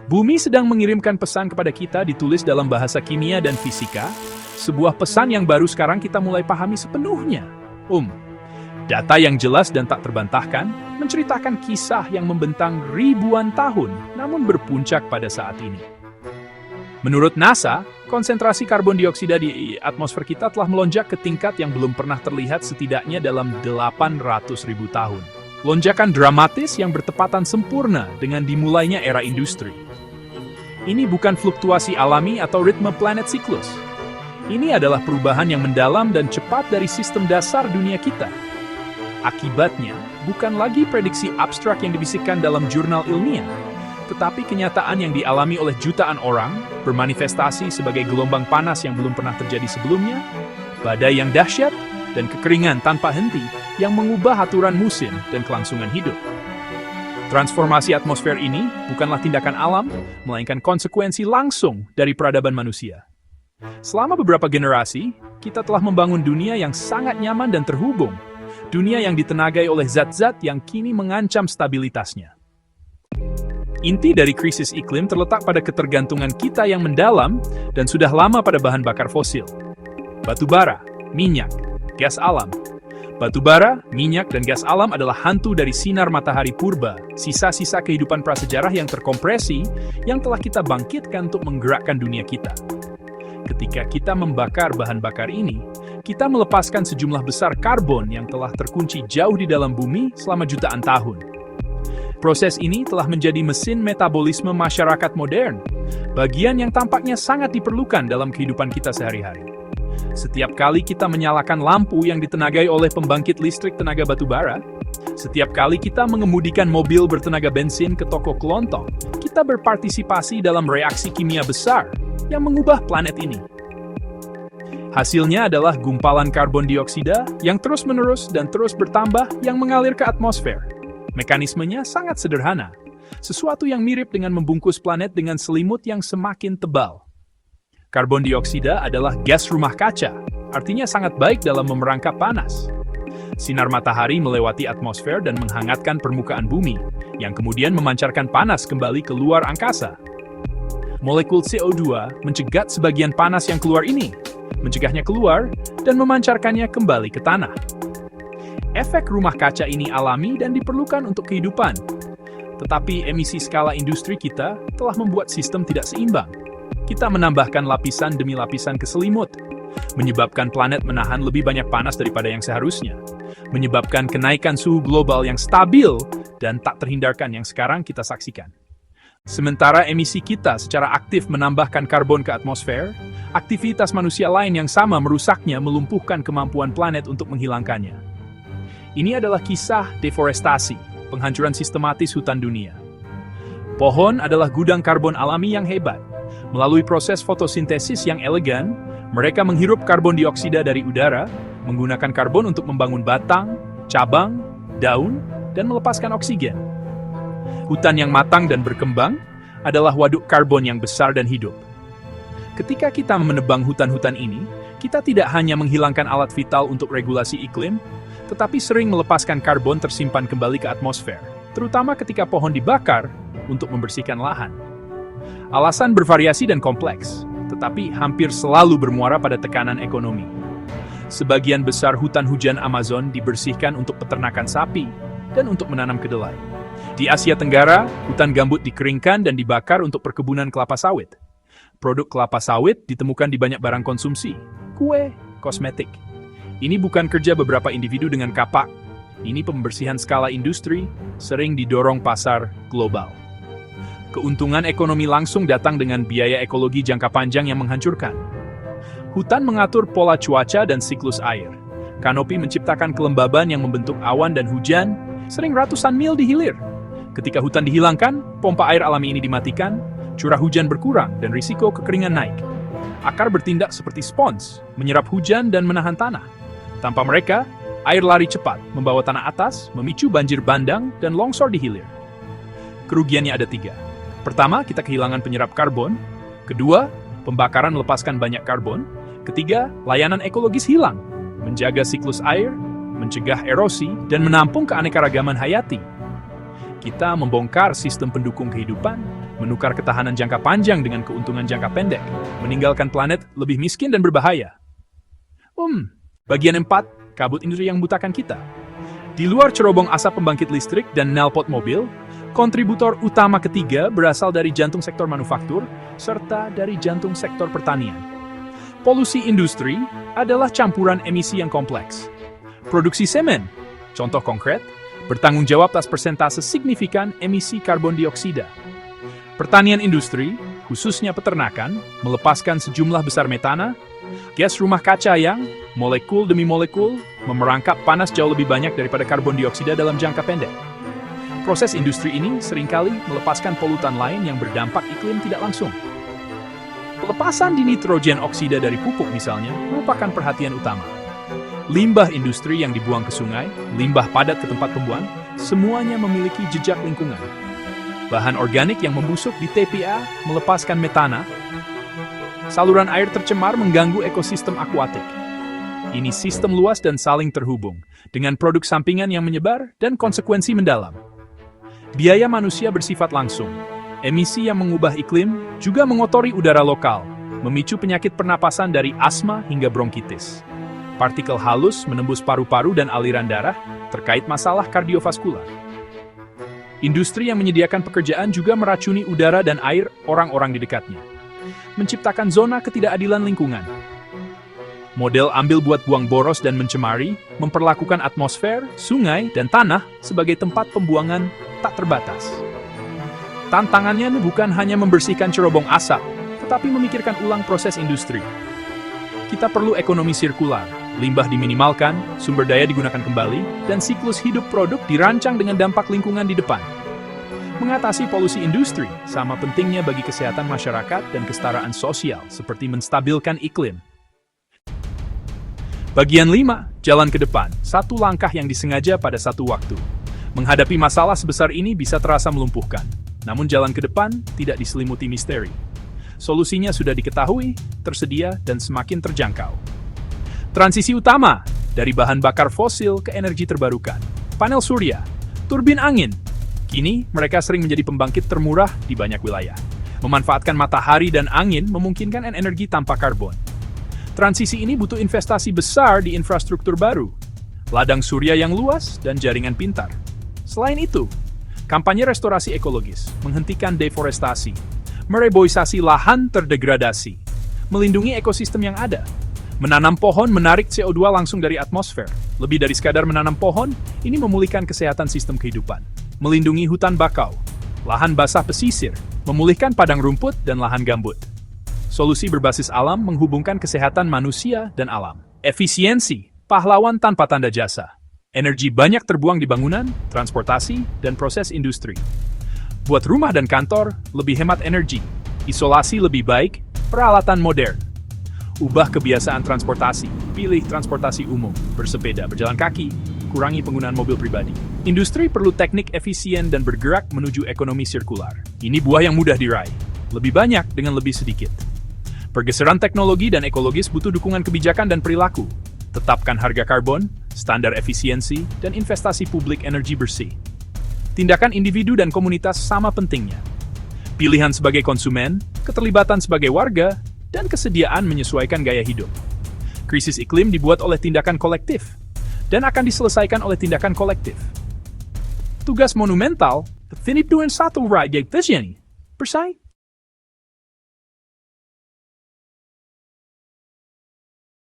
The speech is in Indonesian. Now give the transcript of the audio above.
Bumi sedang mengirimkan pesan kepada kita ditulis dalam bahasa kimia dan fisika, sebuah pesan yang baru sekarang kita mulai pahami sepenuhnya. Data yang jelas dan tak terbantahkan menceritakan kisah yang membentang ribuan tahun, namun berpuncak pada saat ini. Menurut NASA, konsentrasi karbon dioksida di atmosfer kita telah melonjak ke tingkat yang belum pernah terlihat setidaknya dalam 800.000 tahun. Lonjakan dramatis yang bertepatan sempurna dengan dimulainya era industri. Ini bukan fluktuasi alami atau ritme planet siklus. Ini adalah perubahan yang mendalam dan cepat dari sistem dasar dunia kita. Akibatnya, bukan lagi prediksi abstrak yang dibisikkan dalam jurnal ilmiah, tetapi kenyataan yang dialami oleh jutaan orang, bermanifestasi sebagai gelombang panas yang belum pernah terjadi sebelumnya, badai yang dahsyat, dan kekeringan tanpa henti yang mengubah aturan musim dan kelangsungan hidup. Transformasi atmosfer ini bukanlah tindakan alam, melainkan konsekuensi langsung dari peradaban manusia. Selama beberapa generasi, kita telah membangun dunia yang sangat nyaman dan terhubung, dunia yang ditenagai oleh zat-zat yang kini mengancam stabilitasnya. Inti dari krisis iklim terletak pada ketergantungan kita yang mendalam dan sudah lama pada bahan bakar fosil. Batu bara, minyak, gas alam. Batu bara, minyak, dan gas alam adalah hantu dari sinar matahari purba, sisa-sisa kehidupan prasejarah yang terkompresi yang telah kita bangkitkan untuk menggerakkan dunia kita. Ketika kita membakar bahan bakar ini, kita melepaskan sejumlah besar karbon yang telah terkunci jauh di dalam bumi selama jutaan tahun. Proses ini telah menjadi mesin metabolisme masyarakat modern, bagian yang tampaknya sangat diperlukan dalam kehidupan kita sehari-hari. Setiap kali kita menyalakan lampu yang ditenagai oleh pembangkit listrik tenaga batu bara, setiap kali kita mengemudikan mobil bertenaga bensin ke toko kelontong, kita berpartisipasi dalam reaksi kimia besar yang mengubah planet ini. Hasilnya adalah gumpalan karbon dioksida yang terus-menerus dan terus bertambah yang mengalir ke atmosfer. Mekanismenya sangat sederhana, sesuatu yang mirip dengan membungkus planet dengan selimut yang semakin tebal. Karbon dioksida adalah gas rumah kaca, artinya sangat baik dalam memerangkap panas. Sinar matahari melewati atmosfer dan menghangatkan permukaan bumi, yang kemudian memancarkan panas kembali ke luar angkasa. Molekul CO2 mencegat sebagian panas yang keluar ini, mencegahnya keluar, dan memancarkannya kembali ke tanah. Efek rumah kaca ini alami dan diperlukan untuk kehidupan. Tetapi emisi skala industri kita telah membuat sistem tidak seimbang. Kita menambahkan lapisan demi lapisan ke selimut, menyebabkan planet menahan lebih banyak panas daripada yang seharusnya, menyebabkan kenaikan suhu global yang stabil dan tak terhindarkan yang sekarang kita saksikan. Sementara emisi kita secara aktif menambahkan karbon ke atmosfer, aktivitas manusia lain yang sama merusaknya melumpuhkan kemampuan planet untuk menghilangkannya. Ini adalah kisah deforestasi, penghancuran sistematis hutan dunia. Pohon adalah gudang karbon alami yang hebat. Melalui proses fotosintesis yang elegan, mereka menghirup karbon dioksida dari udara, menggunakan karbon untuk membangun batang, cabang, daun, dan melepaskan oksigen. Hutan yang matang dan berkembang adalah waduk karbon yang besar dan hidup. Ketika kita menebang hutan-hutan ini, kita tidak hanya menghilangkan alat vital untuk regulasi iklim, tetapi sering melepaskan karbon tersimpan kembali ke atmosfer, terutama ketika pohon dibakar untuk membersihkan lahan. Alasan bervariasi dan kompleks, tetapi hampir selalu bermuara pada tekanan ekonomi. Sebagian besar hutan hujan Amazon dibersihkan untuk peternakan sapi dan untuk menanam kedelai. Di Asia Tenggara, hutan gambut dikeringkan dan dibakar untuk perkebunan kelapa sawit. Produk kelapa sawit ditemukan di banyak barang konsumsi, kue, kosmetik. Ini bukan kerja beberapa individu dengan kapak. Ini pembersihan skala industri, sering didorong pasar global. Keuntungan ekonomi langsung datang dengan biaya ekologi jangka panjang yang menghancurkan. Hutan mengatur pola cuaca dan siklus air. Kanopi menciptakan kelembaban yang membentuk awan dan hujan, sering ratusan mil di hilir. Ketika hutan dihilangkan, pompa air alami ini dimatikan, curah hujan berkurang dan risiko kekeringan naik. Akar bertindak seperti spons, menyerap hujan dan menahan tanah. Tanpa mereka, air lari cepat, membawa tanah atas, memicu banjir bandang dan longsor di hilir. Kerugiannya ada 3. Pertama, kita kehilangan penyerap karbon. Kedua, pembakaran melepaskan banyak karbon. Ketiga, layanan ekologis hilang, menjaga siklus air, mencegah erosi, dan menampung keanekaragaman hayati. Kita membongkar sistem pendukung kehidupan, menukar ketahanan jangka panjang dengan keuntungan jangka pendek, meninggalkan planet lebih miskin dan berbahaya. Bagian 4, kabut industri yang membutakan kita. Di luar cerobong asap pembangkit listrik dan knalpot mobil, kontributor utama ketiga berasal dari jantung sektor manufaktur, serta dari jantung sektor pertanian. Polusi industri adalah campuran emisi yang kompleks. Produksi semen, contoh konkret, bertanggung jawab atas persentase signifikan emisi karbon dioksida. Pertanian industri, khususnya peternakan, melepaskan sejumlah besar metana, gas rumah kaca yang, molekul demi molekul, memerangkap panas jauh lebih banyak daripada karbon dioksida dalam jangka pendek. Proses industri ini seringkali melepaskan polutan lain yang berdampak iklim tidak langsung. Pelepasan di nitrogen oksida dari pupuk misalnya merupakan perhatian utama. Limbah industri yang dibuang ke sungai, limbah padat ke tempat pembuangan, semuanya memiliki jejak lingkungan. Bahan organik yang membusuk di TPA melepaskan metana. Saluran air tercemar mengganggu ekosistem akuatik. Ini sistem luas dan saling terhubung, dengan produk sampingan yang menyebar dan konsekuensi mendalam. Biaya manusia bersifat langsung. Emisi yang mengubah iklim juga mengotori udara lokal, memicu penyakit pernapasan dari asma hingga bronkitis. Partikel halus menembus paru-paru dan aliran darah terkait masalah kardiovaskular. Industri yang menyediakan pekerjaan juga meracuni udara dan air orang-orang di dekatnya, menciptakan zona ketidakadilan lingkungan. Model ambil buat buang boros dan mencemari memperlakukan atmosfer, sungai, dan tanah sebagai tempat pembuangan tak terbatas. Tantangannya bukan hanya membersihkan cerobong asap, tetapi memikirkan ulang proses industri. Kita perlu ekonomi sirkular, limbah diminimalkan, sumber daya digunakan kembali, dan siklus hidup produk dirancang dengan dampak lingkungan di depan. Mengatasi polusi industri sama pentingnya bagi kesehatan masyarakat dan kesetaraan sosial, seperti menstabilkan iklim. Bagian 5, jalan ke depan, satu langkah yang disengaja pada satu waktu. Menghadapi masalah sebesar ini bisa terasa melumpuhkan, namun jalan ke depan tidak diselimuti misteri. Solusinya sudah diketahui, tersedia, dan semakin terjangkau. Transisi utama, dari bahan bakar fosil ke energi terbarukan. Panel surya, turbin angin. Kini, mereka sering menjadi pembangkit termurah di banyak wilayah. Memanfaatkan matahari dan angin memungkinkan energi tanpa karbon. Transisi ini butuh investasi besar di infrastruktur baru, ladang surya yang luas, dan jaringan pintar. Selain itu, kampanye restorasi ekologis, menghentikan deforestasi, mereboisasi lahan terdegradasi, melindungi ekosistem yang ada, menanam pohon menarik CO2 langsung dari atmosfer. Lebih dari sekadar menanam pohon, ini memulihkan kesehatan sistem kehidupan. Melindungi hutan bakau, lahan basah pesisir, memulihkan padang rumput dan lahan gambut. Solusi berbasis alam menghubungkan kesehatan manusia dan alam. Efisiensi, pahlawan tanpa tanda jasa. Energi banyak terbuang di bangunan, transportasi, dan proses industri. Buat rumah dan kantor, lebih hemat energi. Isolasi lebih baik, peralatan modern. Ubah kebiasaan transportasi, pilih transportasi umum, bersepeda, berjalan kaki, kurangi penggunaan mobil pribadi. Industri perlu teknik efisien dan bergerak menuju ekonomi sirkular. Ini buah yang mudah diraih, lebih banyak dengan lebih sedikit. Pergeseran teknologi dan ekologis butuh dukungan kebijakan dan perilaku. Tetapkan harga karbon, standar efisiensi, dan investasi publik energi bersih. Tindakan individu dan komunitas sama pentingnya. Pilihan sebagai konsumen, keterlibatan sebagai warga, dan kesediaan menyesuaikan gaya hidup. Krisis iklim dibuat oleh tindakan kolektif, dan akan diselesaikan oleh tindakan kolektif. Tugas monumental, Finip 21 Rakyat Vision, bersaing.